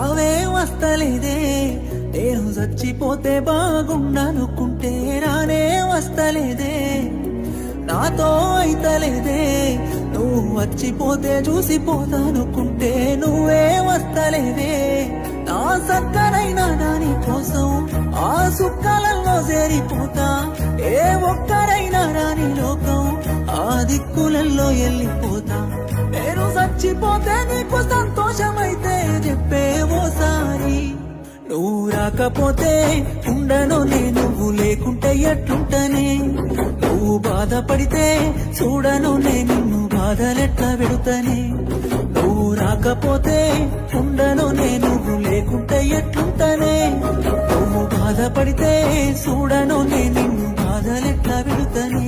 రావే వస్తలేదే నేను చచ్చిపోతే బాగుండనుకుంటే రానే వస్తలేదే నాతో అయితలేదే నువ్వు వచ్చిపోతే చూసిపోతానుకుంటే నువ్వే వస్తలేదే నా సక్కనైనా దాని కోసం ఆ సుక్కలలో చేరిపోతా ఏ ఒక్కరైనా రాని లోకం ఆ దిక్కులలో వెళ్ళిపోతా నేను చచ్చిపోతే నీకు సంతోషమైతే చెప్పే ఓసారి నువ్వు రాకపోతే ఉండను నువ్వు లేకుంటే ఎట్లుంటనే నువ్వు బాధపడితే చూడను నిన్ను బాధలెట్లా పెడుతనే నువ్వు రాకపోతే ఉండను నువ్వు లేకుంటే ఎట్లుంటనే నువ్వు బాధపడితే చూడను నిన్ను బాధలెట్లా పెడుతనే